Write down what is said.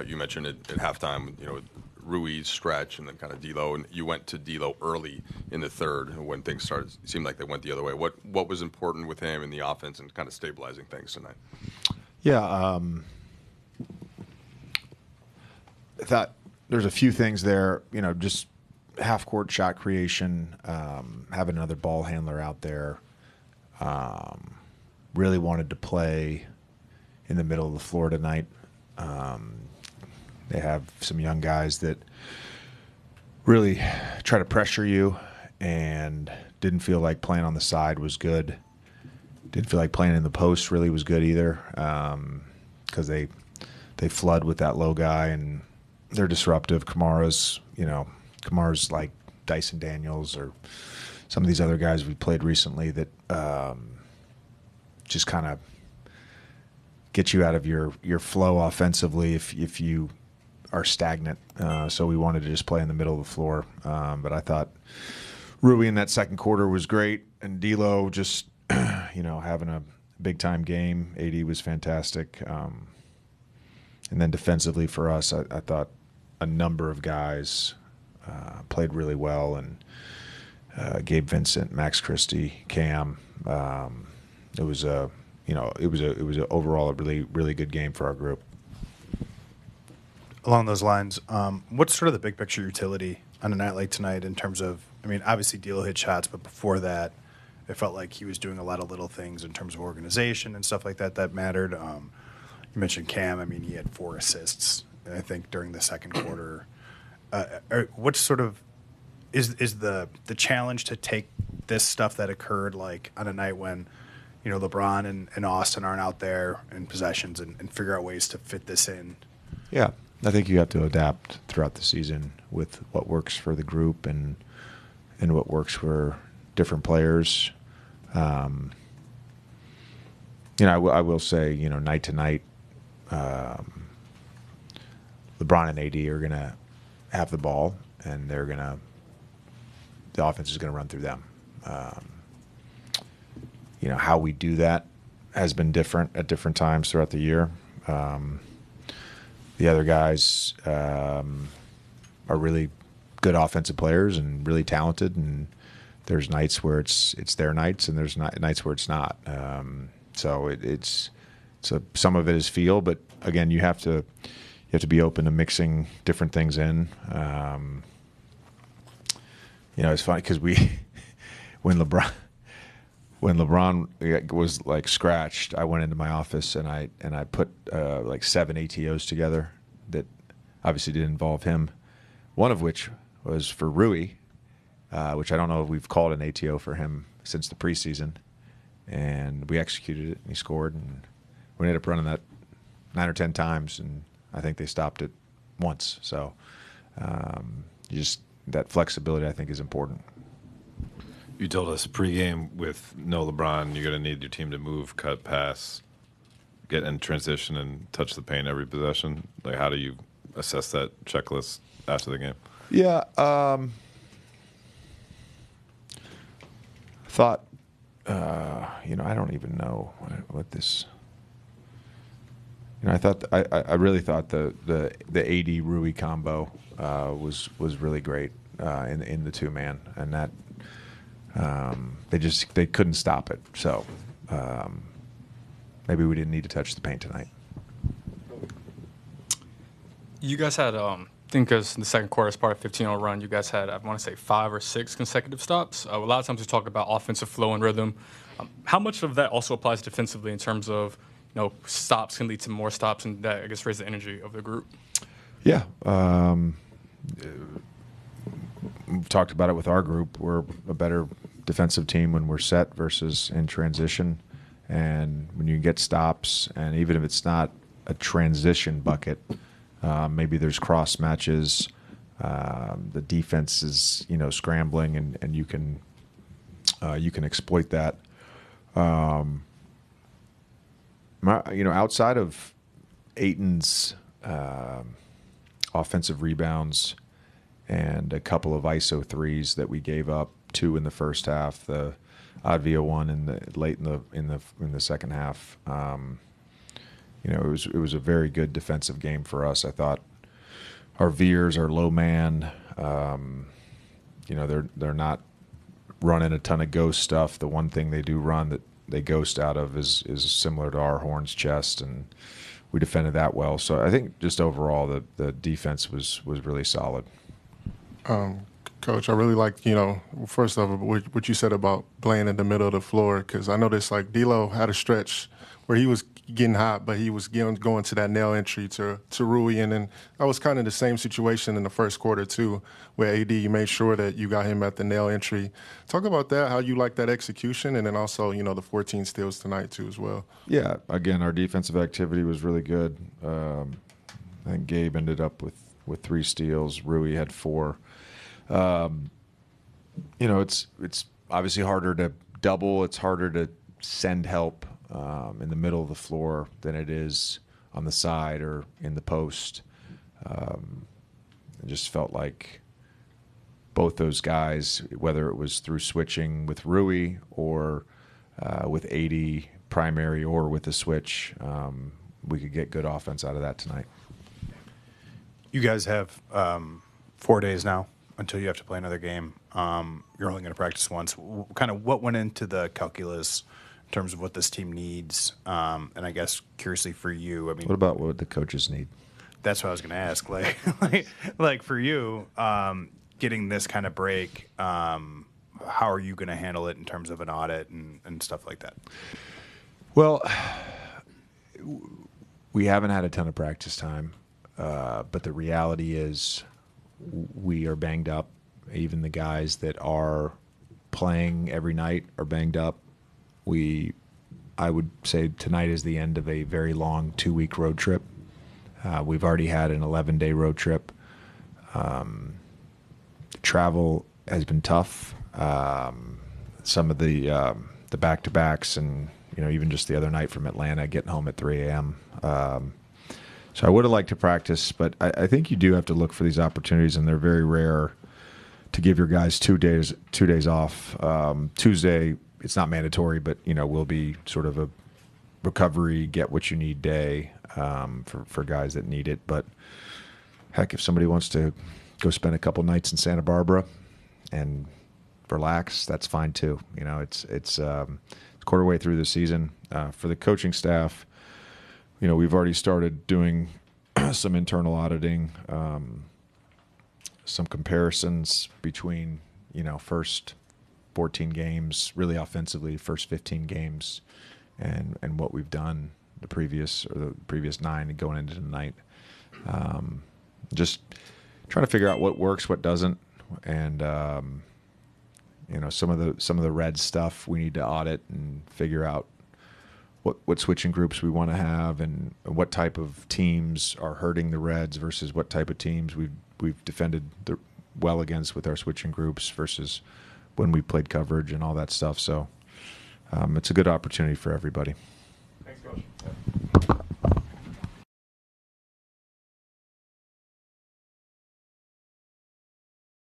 You mentioned it at halftime, Ruiz stretch and then kind of D'Lo, and you went to D'Lo early in the third when things started. It seemed like they went the other way. What was important with him in the offense and kind of stabilizing things tonight? Yeah, I thought there's a few things there. Just half court shot creation, having another ball handler out there. Really wanted to play in the middle of the floor tonight. They have some young guys that really try to pressure you, and didn't feel like playing on the side was good. Didn't feel like playing in the post really was good either, because they flood with that low guy and they're disruptive. Kamara's like Dyson Daniels or some of these other guys we played recently that just kind of get you out of your flow offensively if you are stagnant. So we wanted to just play in the middle of the floor. But I thought Rui in that second quarter was great, and D'Lo just having a big time game. AD was fantastic. And then defensively for us, I thought a number of guys played really well, and Gabe Vincent, Max Christie, Cam. It was overall a really, really good game for our group. Along those lines, what's sort of the big picture utility on a night like tonight in terms of, obviously D'Lo hit shots, but before that, it felt like he was doing a lot of little things in terms of organization and stuff like that mattered. You mentioned Cam. He had 4 assists, I think, during the second quarter. What sort of is the challenge to take this stuff that occurred like on a night when LeBron and Austin aren't out there in possessions and figure out ways to fit this in? Yeah, I think you have to adapt throughout the season with what works for the group and what works for different players. I will say, night to night, LeBron and AD are going to have the ball, and the offense is going to run through them. How we do that has been different at different times throughout the year. The other guys are really good offensive players and really talented, and there's nights where it's their nights, and there's nights where it's not. So some of it is feel, but again, you have to be open to mixing different things in. It's funny because when LeBron was like scratched, I went into my office and I put like 7 ATOs together that obviously didn't involve him. One of which was for Rui, which I don't know if we've called an ATO for him since the preseason, and we executed it and he scored, and we ended up running that 9 or 10 times, and I think they stopped it once. So that flexibility I think is important. You told us pregame with no LeBron, you're going to need your team to move, cut, pass, get in transition, and touch the paint every possession. Like, how do you assess that checklist after the game? Yeah, thought, I don't even know what this. I really thought the AD Rui combo was really great in the 2-man, and that. They couldn't stop it, so maybe we didn't need to touch the paint tonight. You guys had, I think, as in the second quarter, as part of 15-0 run, you guys had, I want to say, 5 or 6 consecutive stops. A lot of times we talk about offensive flow and rhythm. How much of that also applies defensively in terms of, stops can lead to more stops, and that, I guess, raise the energy of the group? Yeah. We've talked about it with our group. We're a better defensive team when we're set versus in transition. And when you get stops, and even if it's not a transition bucket, maybe there's cross matches, the defense is scrambling, and you can exploit that. Outside of Ayton's offensive rebounds and a couple of ISO threes that we gave up, 2 in the first half, the Advia one late in the second half. it was a very good defensive game for us. I thought our veers, our low man, they're not running a ton of ghost stuff. The one thing they do run that they ghost out of is similar to our horns chest, and we defended that well. So I think just overall the defense was really solid. Coach, I really liked, first off, what you said about playing in the middle of the floor, because I noticed like D'Lo had a stretch where he was getting hot, but he was going to that nail entry to Rui, and then that was kind of the same situation in the first quarter too, where AD, you made sure that you got him at the nail entry. Talk about that, how you like that execution, and then also, the 14 steals tonight too as well. Yeah, again, our defensive activity was really good. I think Gabe ended up with 3 steals. Rui had 4. It's obviously harder to double. It's harder to send help in the middle of the floor than it is on the side or in the post. It just felt like both those guys, whether it was through switching with Rui or with 80 primary or with the switch, we could get good offense out of that tonight. You guys have 4 days now until you have to play another game. You're only going to practice once. Kind of what went into the calculus in terms of what this team needs? And I guess curiously for you, what about what the coaches need? That's what I was going to ask. Like for you, getting this kind of break, how are you going to handle it in terms of an audit and stuff like that? Well, we haven't had a ton of practice time, but the reality is we are banged up. Even the guys that are playing every night are banged up. I would say tonight is the end of a very long 2-week road trip. We've already had an 11-day road trip. Travel has been tough. Some of the back-to-backs and even just the other night from Atlanta, getting home at 3 a.m. So I would have liked to practice, but I think you do have to look for these opportunities, and they're very rare to give your guys 2 days off. Tuesday, it's not mandatory, but will be sort of a recovery, get what you need day for guys that need it. But heck, if somebody wants to go spend a couple nights in Santa Barbara and relax, that's fine too. It's quarter way through the season. For the coaching staff, we've already started doing some internal auditing, some comparisons between, first 14 games, really offensively, first 15 games, and what we've done the previous 9 and going into tonight. Just trying to figure out what works, what doesn't, and some of the red stuff we need to audit and figure out what switching groups we want to have and what type of teams are hurting the Reds versus what type of teams we've defended well against with our switching groups versus when we played coverage and all that stuff. So it's a good opportunity for everybody. Thanks, Coach.